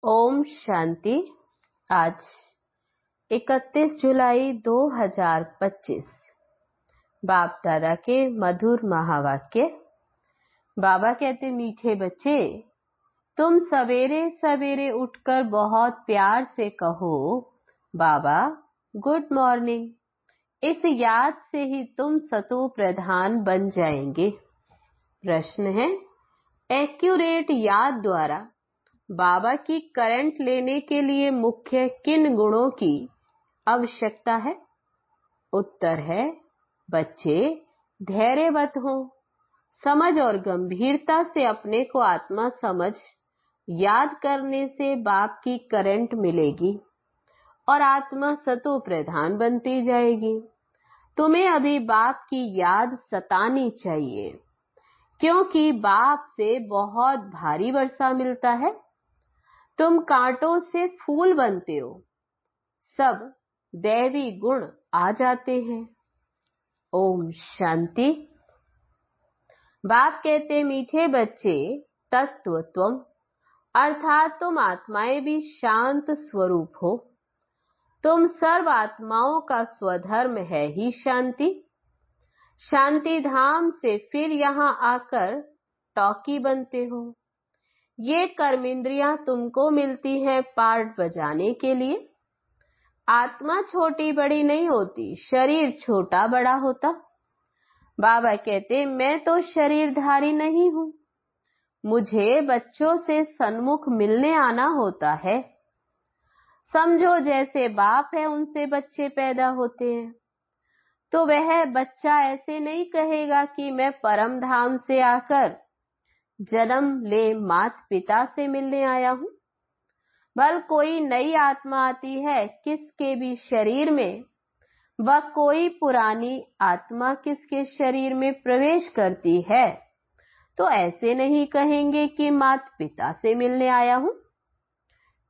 ओम शांति। आज 31 जुलाई 2025 बाप दादा के मधुर महावाक्य। बाबा कहते, मीठे बच्चे, तुम सवेरे सवेरे उठकर बहुत प्यार से कहो बाबा गुड मॉर्निंग। इस याद से ही तुम सतो प्रधान बन जाएंगे। प्रश्न है, एक्यूरेट याद द्वारा बाबा की करंट लेने के लिए मुख्य किन गुणों की आवश्यकता है? उत्तर है, बच्चे धैर्यवत हो, समझ और गंभीरता से अपने को आत्मा समझ याद करने से बाप की करंट मिलेगी और आत्मा सतो प्रधान बनती जाएगी। तुम्हें अभी बाप की याद सतानी चाहिए, क्योंकि बाप से बहुत भारी वर्षा मिलता है। तुम कांटों से फूल बनते हो, सब दैवी गुण आ जाते हैं। ओम शांति। बाप कहते, मीठे बच्चे, तत्व तुम अर्थात तुम आत्माएं भी शांत स्वरूप हो। तुम सर्व आत्माओं का स्वधर्म है ही शांति। शांति धाम से फिर यहाँ आकर टॉकी बनते हो। ये कर्मेंद्रियां तुमको मिलती है पार्ट बजाने के लिए। आत्मा छोटी बड़ी नहीं होती, शरीर छोटा बड़ा होता। बाबा कहते, मैं तो शरीरधारी नहीं हूँ, मुझे बच्चों से सन्मुख मिलने आना होता है। समझो जैसे बाप है उनसे बच्चे पैदा होते हैं, तो वह बच्चा ऐसे नहीं कहेगा कि मैं परम धाम से आकर जन्म ले माता पिता से मिलने आया हूँ। बल कोई नई आत्मा आती है किसके भी शरीर में, वह कोई पुरानी आत्मा किसके शरीर में प्रवेश करती है, तो ऐसे नहीं कहेंगे कि माता पिता से मिलने आया हूँ।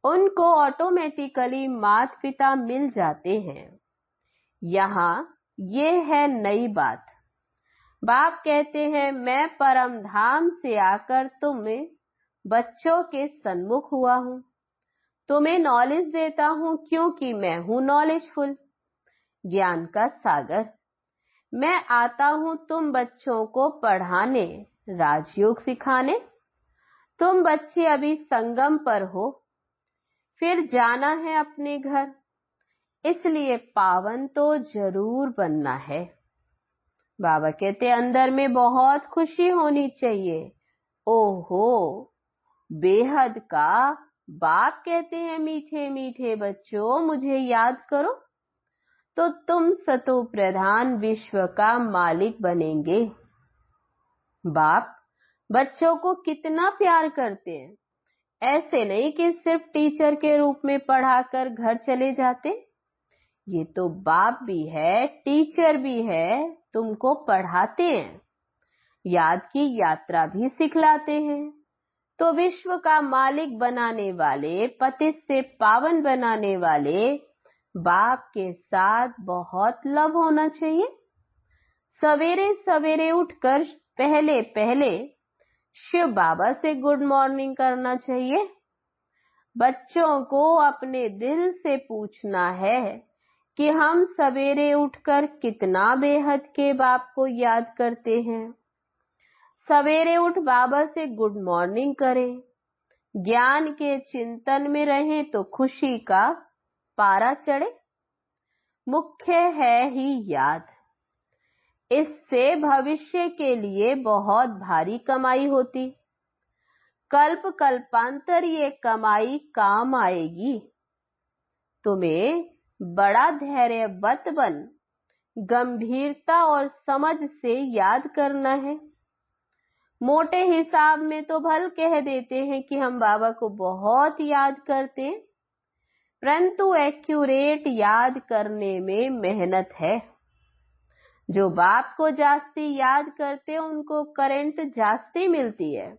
उनको ऑटोमेटिकली माता पिता मिल जाते हैं। यहाँ ये है नई बात। बाप कहते हैं, मैं परम धाम से आकर तुम्हें बच्चों के सन्मुख हुआ हूँ, तुम्हें नॉलेज देता हूँ, क्योंकि मैं हूँ नॉलेजफुल, ज्ञान का सागर। मैं आता हूँ तुम बच्चों को पढ़ाने, राजयोग सिखाने। तुम बच्चे अभी संगम पर हो, फिर जाना है अपने घर, इसलिए पावन तो जरूर बनना है। बाबा कहते, अंदर में बहुत खुशी होनी चाहिए। ओहो बेहद का। बाप कहते हैं, मीठे मीठे बच्चों, मुझे याद करो तो तुम सतो प्रधान विश्व का मालिक बनेंगे। बाप बच्चों को कितना प्यार करते हैं। ऐसे नहीं कि सिर्फ टीचर के रूप में पढ़ाकर घर चले जाते। ये तो बाप भी है, टीचर भी है, तुमको पढ़ाते हैं, याद की यात्रा भी सिखलाते हैं। तो विश्व का मालिक बनाने वाले, पतित से पावन बनाने वाले बाप के साथ बहुत लव होना चाहिए। सवेरे सवेरे उठकर पहले पहले शिव बाबा से गुड मॉर्निंग करना चाहिए। बच्चों को अपने दिल से पूछना है कि हम सवेरे उठकर कितना बेहद के बाप को याद करते हैं। सवेरे उठ बाबा से गुड मॉर्निंग करें, ज्ञान के चिंतन में रहें तो खुशी का पारा चढ़े। मुख्य है ही याद, इससे भविष्य के लिए बहुत भारी कमाई होती। कल्प कल्पांतर ये कमाई काम आएगी। तुम्हें बड़ा धैर्यवत बन गंभीरता और समझ से याद करना है। मोटे हिसाब में तो भल कह देते हैं कि हम बाबा को बहुत याद करते हैं, परंतु एक्यूरेट याद करने में मेहनत है। जो बाप को जास्ती याद करते हैं उनको करंट जास्ती मिलती है,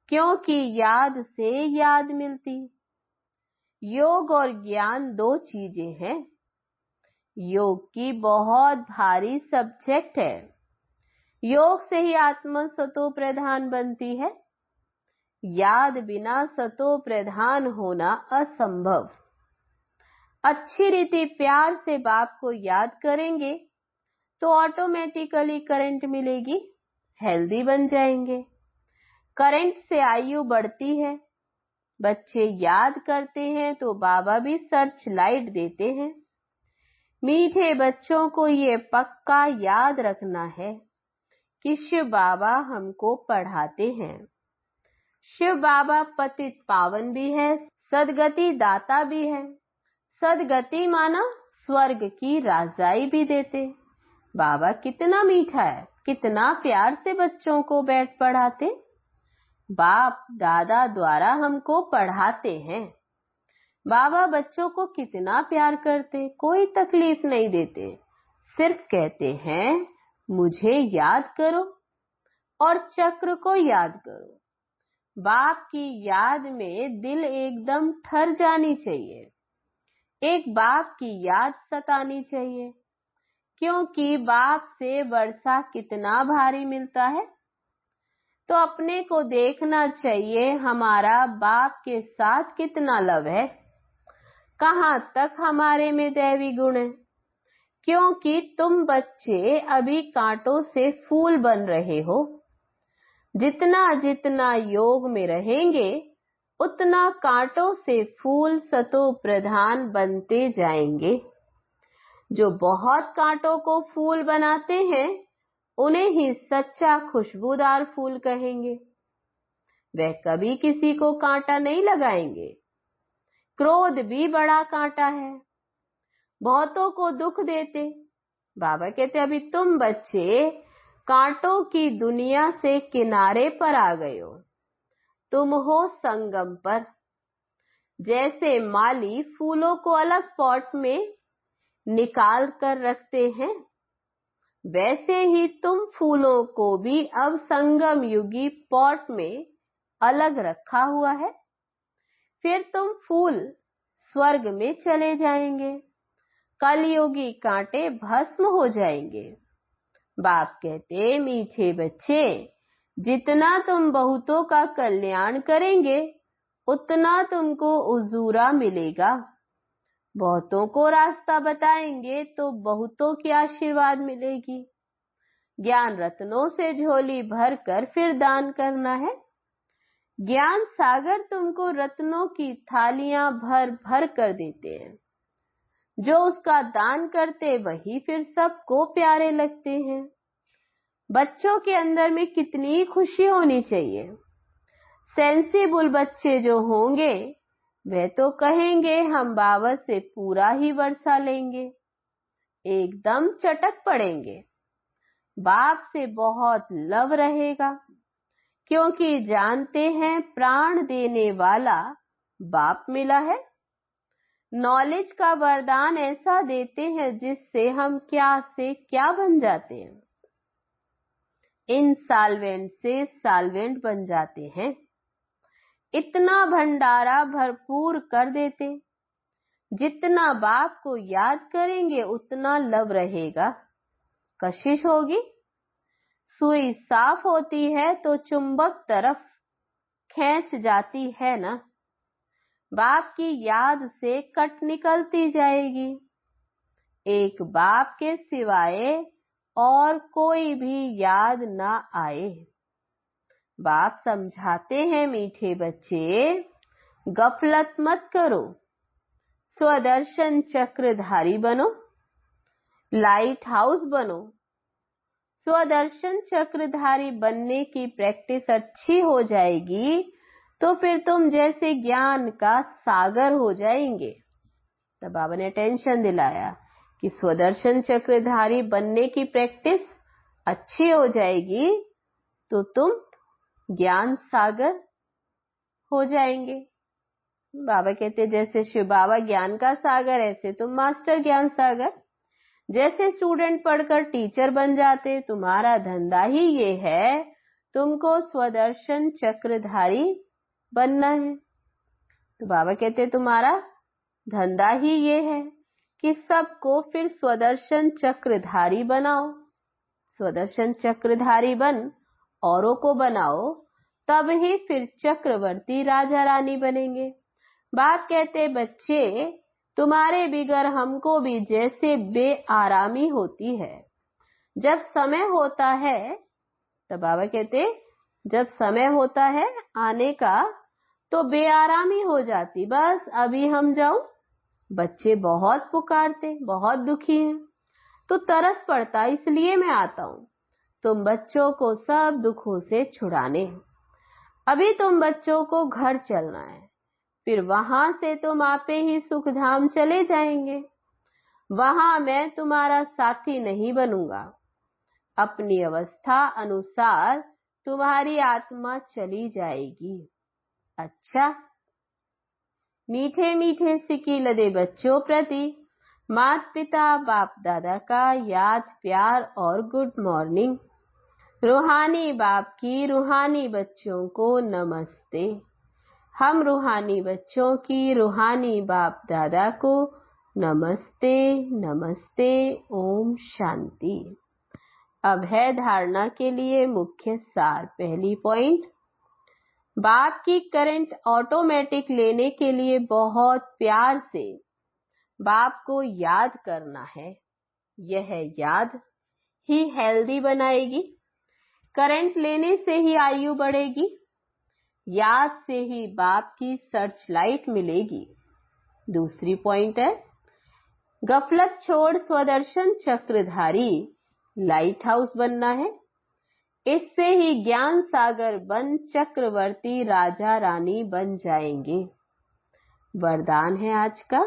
क्योंकि याद से याद मिलती। योग और ज्ञान दो चीजें हैं। योग की बहुत भारी सब्जेक्ट है। योग से ही आत्मा सतो प्रधान बनती है। याद बिना सतो प्रधान होना असंभव। अच्छी रीति प्यार से बाप को याद करेंगे तो ऑटोमेटिकली करंट मिलेगी, हेल्दी बन जाएंगे। करंट से आयु बढ़ती है। बच्चे याद करते हैं तो बाबा भी सर्च लाइट देते हैं। मीठे बच्चों को ये पक्का याद रखना है कि शिव बाबा हमको पढ़ाते हैं। शिव बाबा पतित पावन भी है, सदगति दाता भी है। सदगति माना स्वर्ग की राजाई भी देते। बाबा कितना मीठा है, कितना प्यार से बच्चों को बैठ पढ़ाते। बाप दादा द्वारा हमको पढ़ाते हैं। बाबा बच्चों को कितना प्यार करते, कोई तकलीफ नहीं देते, सिर्फ कहते हैं मुझे याद करो और चक्र को याद करो। बाप की याद में दिल एकदम ठर जानी चाहिए। एक बाप की याद सतानी चाहिए, क्योंकि बाप से वर्षा कितना भारी मिलता है। तो अपने को देखना चाहिए हमारा बाप के साथ कितना लव है, कहां तक हमारे में दैवी गुण है। क्योंकि तुम बच्चे अभी कांटों से फूल बन रहे हो। जितना जितना योग में रहेंगे उतना कांटों से फूल सतो प्रधान बनते जाएंगे। जो बहुत कांटों को फूल बनाते हैं उन्हें ही सच्चा खुशबूदार फूल कहेंगे। वह कभी किसी को कांटा नहीं लगाएंगे। क्रोध भी बड़ा कांटा है, बहुतों को दुख देते। बाबा कहते अभी तुम बच्चे कांटों की दुनिया से किनारे पर आ गए हो, तुम हो संगम पर। जैसे माली फूलों को अलग पॉट में निकाल कर रखते हैं, वैसे ही तुम फूलों को भी अब संगम युगी पॉट में अलग रखा हुआ है। फिर तुम फूल स्वर्ग में चले जाएंगे, कलयुगी कांटे भस्म हो जाएंगे। बाप कहते मीठे बच्चे, जितना तुम बहुतों का कल्याण करेंगे उतना तुमको उजूरा मिलेगा। बहुतों को रास्ता बताएंगे तो बहुतों की आशीर्वाद मिलेगी। ज्ञान रत्नों से झोली भर कर फिर दान करना है। ज्ञान सागर तुमको रत्नों की थालियां भर भर कर देते हैं। जो उसका दान करते वही फिर सबको प्यारे लगते हैं। बच्चों के अंदर में कितनी खुशी होनी चाहिए। सेंसिबल बच्चे जो होंगे वे तो कहेंगे हम बाबा से पूरा ही वर्षा लेंगे, एकदम चटक पड़ेंगे। बाप से बहुत लव रहेगा, क्योंकि जानते हैं प्राण देने वाला बाप मिला है। नॉलेज का वरदान ऐसा देते हैं जिससे हम क्या से क्या बन जाते हैं। इनसॉल्वेंट से सॉल्वेंट बन जाते हैं। इतना भंडारा भरपूर कर देते। जितना बाप को याद करेंगे उतना लव रहेगा। कशिश होगी, सुई साफ होती है तो चुंबक तरफ खींच जाती है ना। बाप की याद से कट निकलती जाएगी। एक बाप के सिवाय और कोई भी याद ना आए। बाप समझाते हैं मीठे बच्चे, गफलत मत करो, स्वदर्शन चक्रधारी बनो, लाइट हाउस बनो। स्वदर्शन चक्रधारी बनने की प्रैक्टिस अच्छी हो जाएगी तो फिर तुम जैसे ज्ञान का सागर हो जाएंगे। तब बाबा ने टेंशन दिलाया कि स्वदर्शन चक्रधारी बनने की प्रैक्टिस अच्छी हो जाएगी तो तुम ज्ञान सागर हो जाएंगे। बाबा कहते जैसे शिव बाबा ज्ञान का सागर, ऐसे तुम मास्टर ज्ञान सागर। जैसे स्टूडेंट पढ़कर टीचर बन जाते, तुम्हारा धंधा ही ये है तुमको स्वदर्शन चक्रधारी बनना है। तो बाबा कहते तुम्हारा धंधा ही ये है कि सबको फिर स्वदर्शन चक्रधारी बनाओ। स्वदर्शन चक्रधारी बन औरों को बनाओ तब ही फिर चक्रवर्ती राजा रानी बनेंगे। बाप कहते, बच्चे तुम्हारे बिगर हमको भी जैसे बेआरामी होती है। जब समय होता है, तब बाबा कहते जब समय होता है आने का तो बेआरामी हो जाती, बस अभी हम जाऊं। बच्चे बहुत पुकारते, बहुत दुखी हैं, तो तरस पड़ता, इसलिए मैं आता हूं। तुम बच्चों को सब दुखों से छुड़ाने। अभी तुम बच्चों को घर चलना है, फिर वहां से तुम आपे ही सुखधाम चले जाएंगे। वहां मैं तुम्हारा साथी नहीं बनूंगा। अपनी अवस्था अनुसार तुम्हारी आत्मा चली जाएगी। अच्छा, मीठे मीठे सिकीलदे बच्चों प्रति माता पिता बाप दादा का याद प्यार और गुड मॉर्निंग। रूहानी बाप की रूहानी बच्चों को नमस्ते। हम रूहानी बच्चों की रूहानी बाप दादा को नमस्ते नमस्ते। ओम शांति। अब है धारणा के लिए मुख्य सार। पहली पॉइंट, बाप की करंट ऑटोमेटिक लेने के लिए बहुत प्यार से बाप को याद करना है। यह याद ही हेल्दी बनाएगी। करंट लेने से ही आयु बढ़ेगी। याद से ही बाप की सर्च लाइट मिलेगी। दूसरी पॉइंट है, गफलत छोड़ स्वदर्शन चक्रधारी लाइट हाउस बनना है। इससे ही ज्ञान सागर बन चक्रवर्ती राजा रानी बन जाएंगे। वरदान है आज का,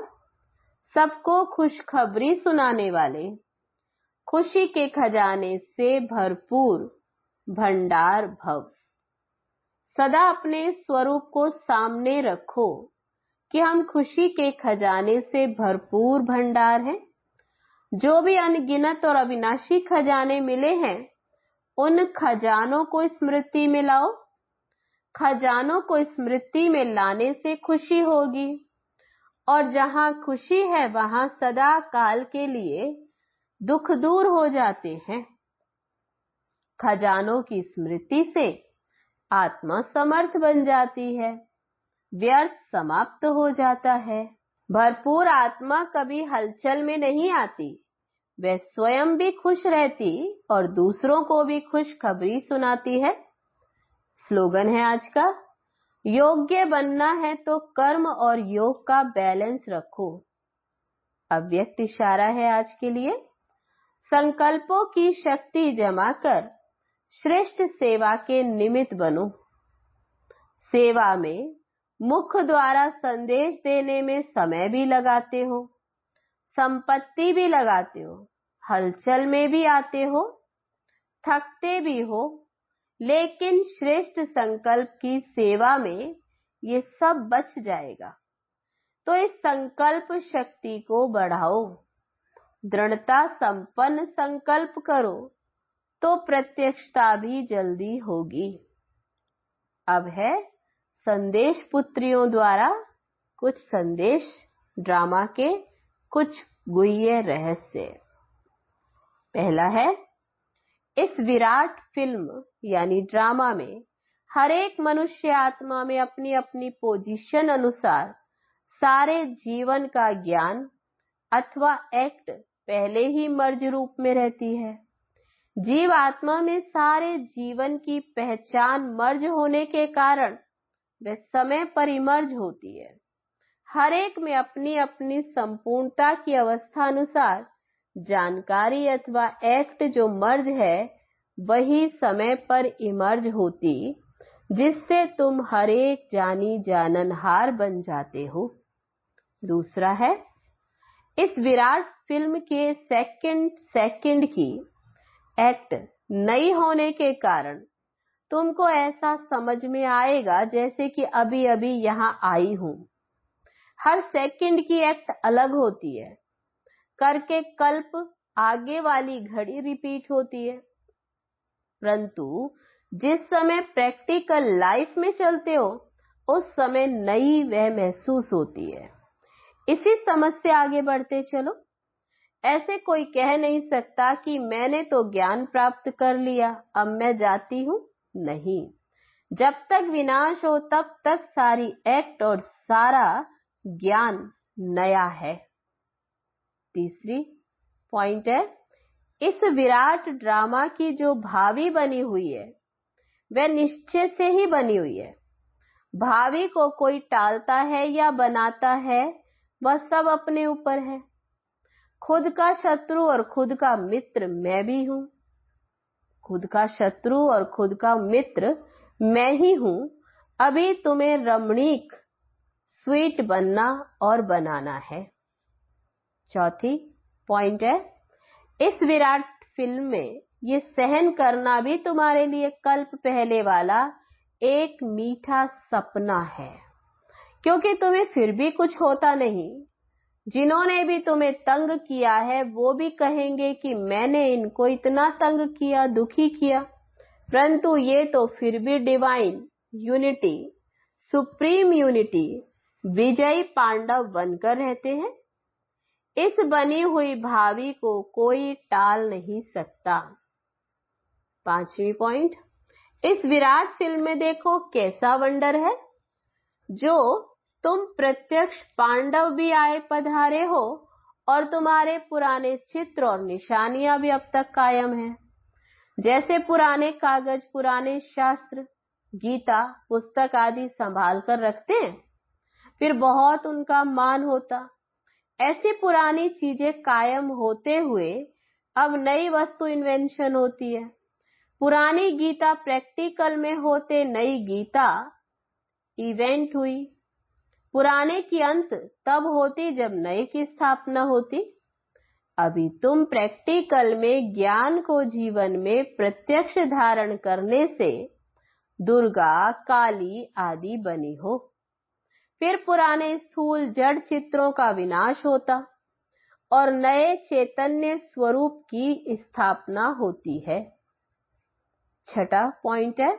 सबको खुशखबरी सुनाने वाले, खुशी के खजाने से भरपूर भंडार भव। सदा अपने स्वरूप को सामने रखो कि हम खुशी के खजाने से भरपूर भंडार हैं। जो भी अनगिनत और अविनाशी खजाने मिले हैं, उन खजानों को स्मृति में लाओ। खजानों को स्मृति में लाने से खुशी होगी, और जहां खुशी है वहां सदा काल के लिए दुख दूर हो जाते हैं। खजानों की स्मृति से आत्मा समर्थ बन जाती है, व्यर्थ समाप्त हो जाता है। भरपूर आत्मा कभी हलचल में नहीं आती, वह स्वयं भी खुश रहती और दूसरों को भी खुशखबरी सुनाती है। स्लोगन है आज का, योग्य बनना है तो कर्म और योग का बैलेंस रखो। अव्यक्त इशारा है आज के लिए, संकल्पों की शक्ति जमा कर श्रेष्ठ सेवा के निमित्त बनो। सेवा में मुख द्वारा संदेश देने में समय भी लगाते हो, संपत्ति भी लगाते हो, हलचल में भी आते हो, थकते भी हो, लेकिन श्रेष्ठ संकल्प की सेवा में ये सब बच जाएगा। तो इस संकल्प शक्ति को बढ़ाओ, दृढ़ता संपन्न संकल्प करो तो प्रत्यक्षता भी जल्दी होगी। अब है संदेश पुत्रियों द्वारा कुछ संदेश, ड्रामा के कुछ गुह्य रहस्य। पहला है, इस विराट फिल्म यानी ड्रामा में हर एक मनुष्य आत्मा में अपनी अपनी पोजीशन अनुसार सारे जीवन का ज्ञान अथवा एक्ट पहले ही मर्ज रूप में रहती है। जीव आत्मा में सारे जीवन की पहचान मर्ज होने के कारण वह समय पर इमर्ज होती है। हर एक में अपनी अपनी संपूर्णता की अवस्था अनुसार जानकारी अथवा एक्ट जो मर्ज है वही समय पर इमर्ज होती, जिससे तुम हर एक जानी जाननहार बन जाते हो। दूसरा है, इस विराट फिल्म के सेकंड की एक्ट नई होने के कारण तुमको ऐसा समझ में आएगा जैसे कि अभी अभी यहां आई हूं। हर सेकंड की एक्ट अलग होती है, करके कल्प आगे वाली घड़ी रिपीट होती है, परंतु जिस समय प्रैक्टिकल लाइफ में चलते हो उस समय नई वह महसूस होती है। इसी समझ से आगे बढ़ते चलो। ऐसे कोई कह नहीं सकता कि मैंने तो ज्ञान प्राप्त कर लिया, अब मैं जाती हूं। नहीं, जब तक विनाश हो तब तक सारी एक्ट और सारा ज्ञान नया है। तीसरी पॉइंट है, इस विराट ड्रामा की जो भावी बनी हुई है वह निश्चय से ही बनी हुई है। भावी को कोई टालता है या बनाता है, वह सब अपने ऊपर है। खुद का शत्रु और खुद का मित्र मैं भी हूं। खुद का शत्रु और खुद का मित्र मैं ही हूं। अभी तुम्हें रमणीक स्वीट बनना और बनाना है। चौथी पॉइंट है, इस विराट फिल्म में ये सहन करना भी तुम्हारे लिए कल्प पहले वाला एक मीठा सपना है, क्योंकि तुम्हें फिर भी कुछ होता नहीं। जिन्होंने भी तुम्हें तंग किया है वो भी कहेंगे कि मैंने इनको इतना तंग किया, दुखी किया, परंतु ये तो फिर भी डिवाइन यूनिटी, सुप्रीम यूनिटी, विजयी पांडव बनकर रहते हैं। इस बनी हुई भावी को कोई टाल नहीं सकता। पांचवी पॉइंट, इस विराट फिल्म में देखो कैसा वंडर है, जो तुम प्रत्यक्ष पांडव भी आए पधारे हो और तुम्हारे पुराने चित्र और निशानियां भी अब तक कायम हैं। जैसे पुराने कागज, पुराने शास्त्र, गीता, पुस्तक आदि संभाल कर रखते हैं, फिर बहुत उनका मान होता, ऐसी पुरानी चीजें कायम होते हुए अब नई वस्तु इन्वेंशन होती है। पुरानी गीता प्रैक्टिकल में होते नई गीता इवेंट हुई। पुराने की अंत तब होती जब नए की स्थापना होती। अभी तुम प्रैक्टिकल में ज्ञान को जीवन में प्रत्यक्ष धारण करने से दुर्गा, काली आदि बनी हो। फिर पुराने स्थूल जड़ चित्रों का विनाश होता और नए चैतन्य स्वरूप की स्थापना होती है। छठा पॉइंट है,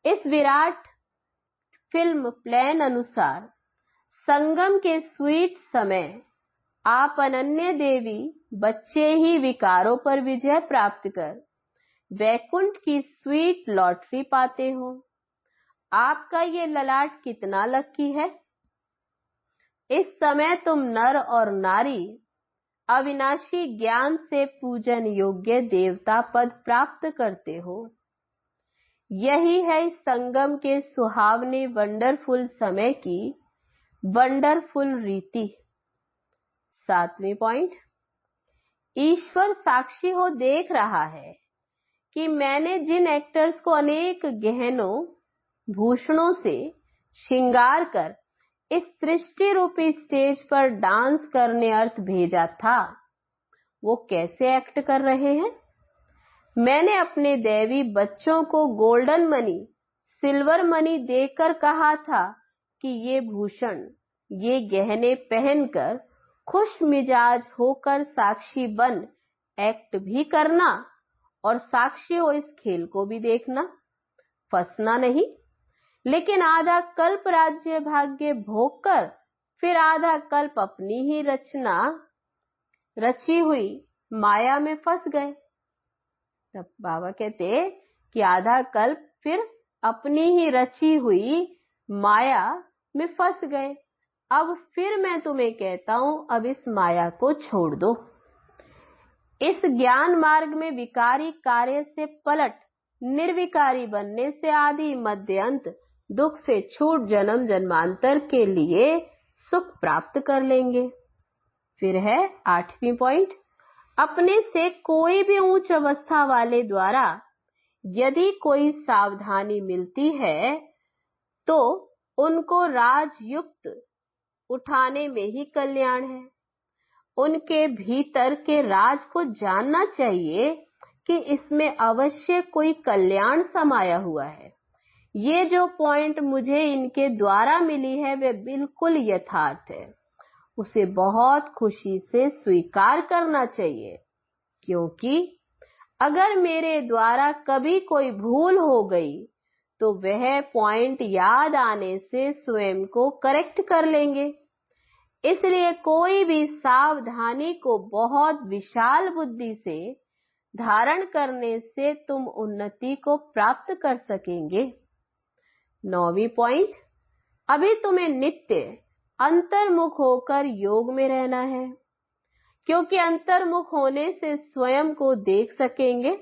इस विराट फिल्म प्लान अनुसार संगम के स्वीट समय आप अनन्य देवी बच्चे ही विकारों पर विजय प्राप्त कर वैकुंठ की स्वीट लॉटरी पाते हो। आपका ये ललाट कितना लकी है। इस समय तुम नर और नारी अविनाशी ज्ञान से पूजन योग्य देवता पद प्राप्त करते हो। यही है इस संगम के सुहावने वंडरफुल समय की वंडरफुल रीति। सातवीं पॉइंट, ईश्वर साक्षी हो देख रहा है कि मैंने जिन एक्टर्स को अनेक गहनों भूषणों से श्रृंगार कर इस सृष्टि रूपी स्टेज पर डांस करने अर्थ भेजा था, वो कैसे एक्ट कर रहे हैं। मैंने अपने दैवी बच्चों को गोल्डन मनी, सिल्वर मनी देकर कहा था कि ये भूषण, ये गहने पहनकर खुश मिजाज होकर साक्षी बन एक्ट भी करना और साक्षी हो इस खेल को भी देखना, फंसना नहीं। लेकिन आधा कल्प राज्य भाग्य भोग कर फिर आधा कल्प अपनी ही रची हुई माया में फंस गए। तब बाबा कहते कि आधा कल्प फिर अपनी ही रची हुई माया में फंस गए। अब फिर मैं तुम्हें कहता हूं, अब इस माया को छोड़ दो। इस ज्ञान मार्ग में विकारी कार्य से पलट निर्विकारी बनने से आदि मध्य अंत दुख से छूट जन्म जन्मांतर के लिए सुख प्राप्त कर लेंगे। फिर है आठवीं पॉइंट, अपने से कोई भी उच्च अवस्था वाले द्वारा यदि कोई सावधानी मिलती है तो उनको राजयुक्त उठाने में ही कल्याण है। उनके भीतर के राज को जानना चाहिए कि इसमें अवश्य कोई कल्याण समाया हुआ है। ये जो पॉइंट मुझे इनके द्वारा मिली है वे बिल्कुल यथार्थ है। उसे बहुत खुशी से स्वीकार करना चाहिए, क्योंकि अगर मेरे द्वारा कभी कोई भूल हो गई तो वह पॉइंट याद आने से स्वयं को करेक्ट कर लेंगे। इसलिए कोई भी सावधानी को बहुत विशाल बुद्धि से धारण करने से तुम उन्नति को प्राप्त कर सकेंगे। 9वीं पॉइंट, अभी तुम्हें नित्य अंतर्मुख होकर योग में रहना है, क्योंकि अंतर्मुख होने से स्वयं को देख सकेंगे।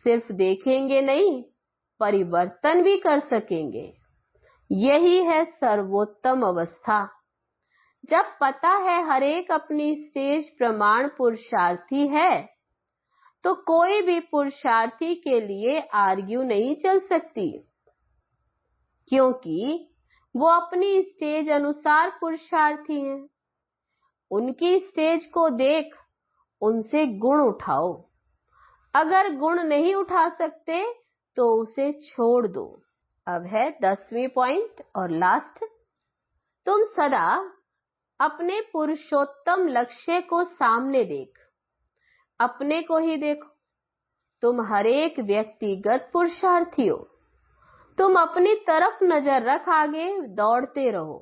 सिर्फ देखेंगे नहीं, परिवर्तन भी कर सकेंगे। यही है सर्वोत्तम अवस्था। जब पता है हर एक अपनी स्टेज प्रमाण पुरुषार्थी है, तो कोई भी पुरुषार्थी के लिए आर्ग्यू नहीं चल सकती, क्योंकि वो अपनी स्टेज अनुसार पुरुषार्थी हैं। उनकी स्टेज को देख उनसे गुण उठाओ। अगर गुण नहीं उठा सकते तो उसे छोड़ दो। अब है 10वीं पॉइंट और लास्ट, तुम सदा अपने पुरुषोत्तम लक्ष्य को सामने देख, अपने को ही देखो। तुम हर एक व्यक्तिगत पुरुषार्थी हो। तुम अपनी तरफ नजर रख, आगे दौड़ते रहो।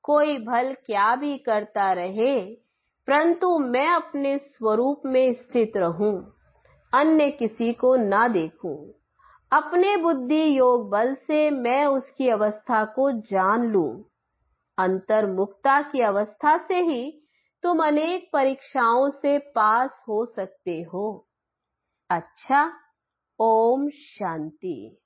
कोई भल क्या भी करता रहे, परंतु मैं अपने स्वरूप में स्थित रहूं, अन्य किसी को ना देखूं। अपने बुद्धि योग बल से मैं उसकी अवस्था को जान लूं। अंतर्मुखता की अवस्था से ही तुम अनेक परीक्षाओं से पास हो सकते हो। अच्छा, ओम शांति।